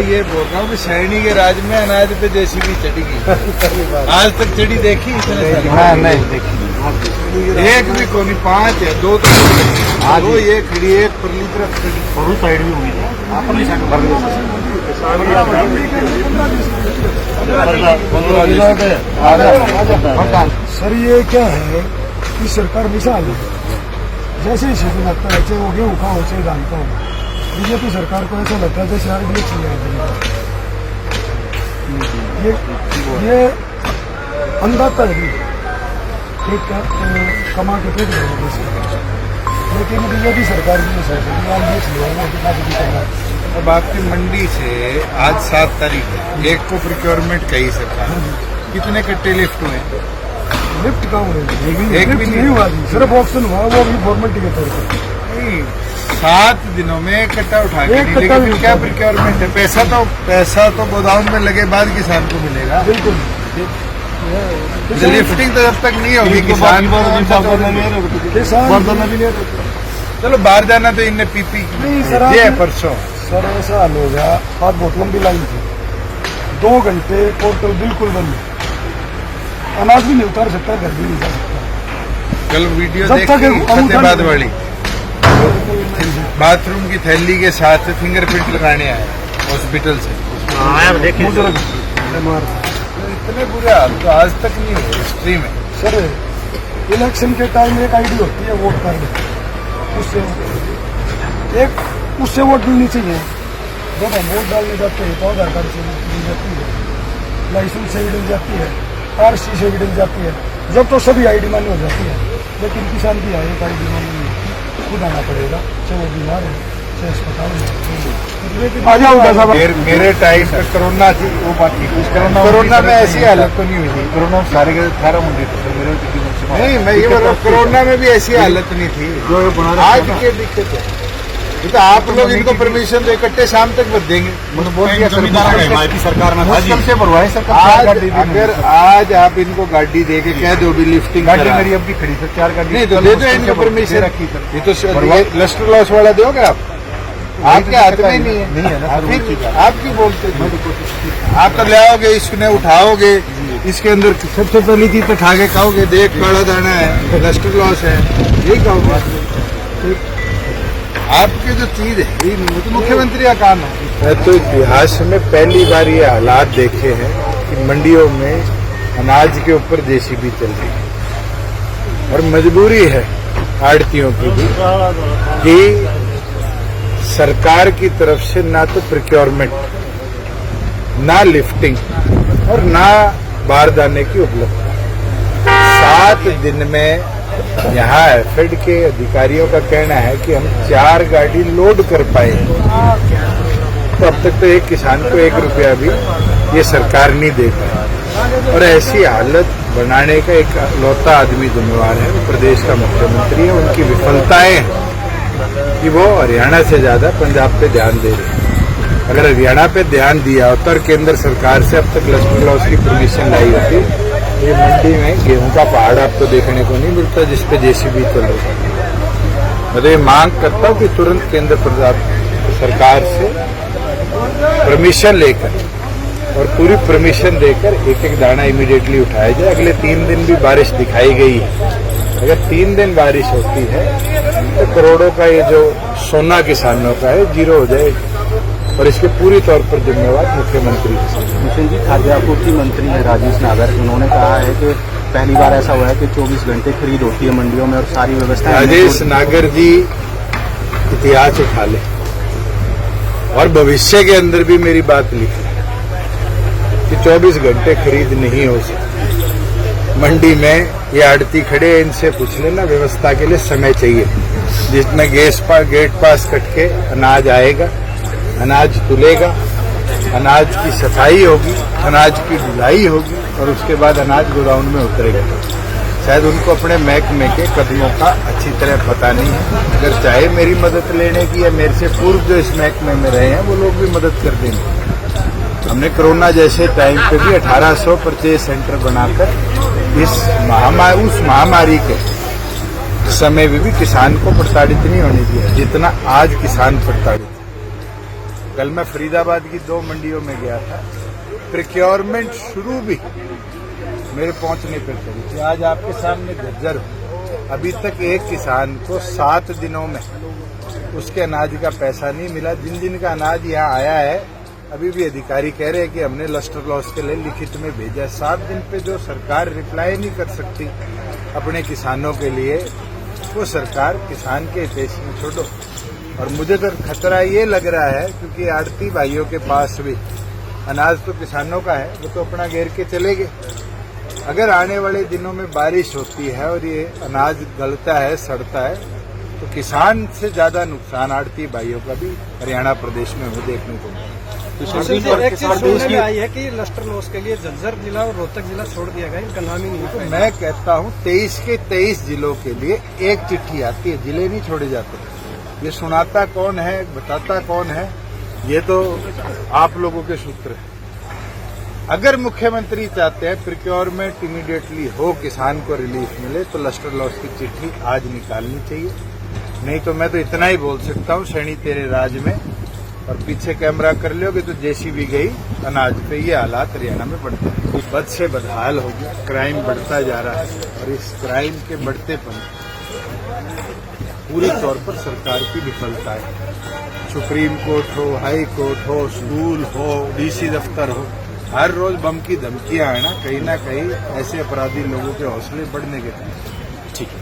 ये बोल रहा हूँ कि सैनी के राज में अनाज पे जेसीबी चढ़ेगी। आज तक चढ़ी देखी इतने साल? हाँ, नहीं देखी। एक भी कोनी, 5 है, 2 तो हाँ दो ये खड़ी, एक परली तरफ खड़ी, और साइड भी हुई सर ये क्या है कि सरकार मिसाल जैसे ही शेड्यूल लगता है, चाहे वो गेहूँ का हो चाहे धान का हो, बीजेपी सरकार को ऐसा लगता है जैसे यार ये चाहिए। ये अंधाता है पेट कमा के पेट भरने से, लेकिन बीजेपी सरकार भी नहीं सोचती यार ये चाहिए कितना भी करना। अब आपकी मंडी से आज 7 तारीख है, एक को प्रिक्योरमेंट कही सरकार, कितने कट्टे लिफ्ट हुए? लिफ्ट कहाँ हो रही है? एक भी नहीं हुआ जी, सिर्फ ऑप्शन हुआ, वो भी फॉर्मेलिटी के तौर पर। नहीं, 7 दिनों में एक कट्टा उठा के नहीं, लेकिन फिर क्या प्रिक्योरमेंट है? पैसा तो गोदाम में लगे बाद किसान को मिलेगा। बिल्कुल लिफ्टिंग तो जब तक नहीं होगी किसान को चलो बाहर जाना तो इनने पीपी नहीं सर, ये परसों सर ऐसा हाल हो गया। आज बहुत लंबी लाइन थी, 2 घंटे पोर्टल बिल्कुल बंद, अनाज भी नहीं उतार सकता, घर भी नहीं जा सकता। कल वीडियो जब तक देखी फतेहाबाद वाली, बाथरूम की थैली के साथ फिंगरप्रिंट लगाने आए हॉस्पिटल से। इतने बुरे हाल तो आज तक नहीं हुए हिस्ट्री में। सर इलेक्शन के टाइम एक आईडी होती है वोट करने, उससे वोट मिलनी चाहिए। जब हम वोट डालने जाते हैं तो आधार कार्ड से मिल जाती है, लाइसेंस से भी मिल जाती है, RC से भी मिल जाती है, जब तो सभी आईडी मान्य हो जाती है। लेकिन किसान की एक आईडी मान्य नहीं, खुद आना पड़ेगा, चाहे वो बीमार है चाहे अस्पताल में। मेरे टाइम पे कोरोना थी, वो बात कोरोना में ऐसी हालत तो नहीं हुई थी। कोरोना सारे के 18 मुंडे नहीं, मैं ये बोल रहा हूँ कोरोना में भी ऐसी हालत नहीं थी। आज की दिक्कत है, ये तो आप लोग इनको परमिशन दो, इकट्ठे शाम तक बच देंगे। सरकार ने मुश्किल से भरवाए आज अगर आज आप इनको गाड़ी दे के कह दो भी लिफ्टिंग गाड़ी मेरी अब भी खड़ी सर, 4 गाड़ी नहीं तो दे दो इनको परमिशन रखी। ये तो लस्टर लॉस वाला दोगे आप, आपके हाथ में नहीं है। नहीं है ना, फिर आप क्यों बोलते हैं? आप तो ले आओगे, इसने उठाओगे, इसके अंदर सबसे पहली चीज तो खा के खाओगे, देख काला दाना है, लस्टर लॉस है, यही खाओगे। आपकी जो चीज है ये मुख्यमंत्री का काम है। तो इतिहास में पहली बार ये हालात देखे हैं कि मंडियों में अनाज के ऊपर जेसीबी चल रही है, और मजबूरी है आड़तियों की भी कि सरकार की तरफ से ना तो प्रिक्योरमेंट, ना लिफ्टिंग और ना बारदाने की उपलब्धता। 7 दिन में यहाँ एफएड के अधिकारियों का कहना है कि हम 4 गाड़ी लोड कर पाए, तो अब तक तो एक किसान को 1 रुपया भी ये सरकार नहीं दे पाई। और ऐसी हालत बनाने का एक लौता आदमी जिम्मेवार है, वो प्रदेश का मुख्यमंत्री है। उनकी विफलताएं हैं कि वो हरियाणा से ज्यादा पंजाब पे ध्यान दे रहे हैं। अगर हरियाणा पे ध्यान दिया होता और केंद्र सरकार से अब तक लस्टर लॉस की परमिशन लाई होती, ये मंडी में गेहूं का पहाड़ आपको देखने को नहीं मिलता जिसपे जेसीबी चल रही है। मैं तो ये मांग करता हूँ कि तुरंत केंद्र सरकार से परमिशन लेकर और पूरी परमिशन देकर एक दाना इमीडिएटली उठाया जाए। अगले 3 दिन भी बारिश दिखाई गई है, अगर 3 दिन बारिश होती है तो करोड़ों का ये जो सोना किसानों का है जीरो हो जाएगा, और इसके पूरी तौर पर जिम्मेवार मुख्यमंत्री। मिशन जी, खाद्य आपूर्ति मंत्री है राजेश नागर, उन्होंने कहा है कि पहली बार ऐसा हुआ है कि 24 घंटे खरीद होती है मंडियों में और सारी व्यवस्था। राजेश नागर जी इतिहास उठा ले और भविष्य के अंदर भी मेरी बात लिखी कि 24 घंटे खरीद नहीं हो सकती। मंडी में ये आड़ती खड़े, इनसे पूछ लेना, व्यवस्था के लिए समय चाहिए। जितना गेट पास कट के अनाज आएगा, अनाज तुलेगा, अनाज की सफाई होगी, अनाज की ढुलाई होगी, और उसके बाद अनाज गोदाउन में उतरेगा। शायद उनको अपने महकमे के कदमों का अच्छी तरह पता नहीं है। अगर चाहे मेरी मदद लेने की या मेरे से पूर्व जो इस महकमे में रहे हैं वो लोग भी मदद कर देंगे। हमने कोरोना जैसे टाइम पे भी 1800 परचेज सेंटर बनाकर इस महामारी के समय में भी किसान को प्रताड़ित नहीं होने दिया जितना आज किसान प्रताड़ित। कल मैं फरीदाबाद की 2 मंडियों में गया था, प्रिक्योरमेंट शुरू भी मेरे पहुंचने पर करी थी। आज आपके सामने झज्जर हूं, अभी तक एक किसान को 7 दिनों में उसके अनाज का पैसा नहीं मिला। जिन का अनाज यहाँ आया है, अभी भी अधिकारी कह रहे हैं कि हमने लस्टर लॉस के लिए लिखित में भेजा है। 7 दिन पे जो सरकार रिप्लाई नहीं कर सकती अपने किसानों के लिए, वो सरकार किसान के हित में छोड़ो। और मुझे तो खतरा ये लग रहा है, क्योंकि आड़ती भाइयों के पास भी अनाज तो किसानों का है, वो तो अपना घेर के चले गए। अगर आने वाले दिनों में बारिश होती है और ये अनाज गलता है, सड़ता है, तो किसान से ज्यादा नुकसान आड़ती भाइयों का भी हरियाणा प्रदेश में हमें देखने को मिला। एक चीज सुनने में आई है कि लस्टर लॉस के लिए झज्जर जिला और रोहतक जिला छोड़ दिया गया, इनका नाम ही नहीं है। तो मैं कहता हूं 23 के 23 जिलों के लिए एक चिट्ठी आती है, जिले नहीं छोड़े जाते। ये सुनाता कौन है, बताता कौन है, ये तो आप लोगों के सूत्र है। अगर मुख्यमंत्री चाहते हैं प्रिक्योरमेंट इमीडिएटली हो, किसान को रिलीफ मिले, तो लस्टर लॉस की चिट्ठी आज निकालनी चाहिए। नहीं तो मैं तो इतना ही बोल सकता हूं, शनि तेरे राज में, और पीछे कैमरा कर लोगे तो जेसीबी गई अनाज पे। ये हालात हरियाणा में बढ़ते हैं, बद से बदहाल हो गया, क्राइम बढ़ता जा रहा है। और इस क्राइम के बढ़तेपन पूरी तौर पर सरकार की विफलता है। सुप्रीम कोर्ट हो, हाई कोर्ट हो, स्कूल हो, डीसी दफ्तर हो, हर रोज बम की धमकियां है ना कहीं ऐसे अपराधी लोगों के हौसले बढ़ने के। ठीक है।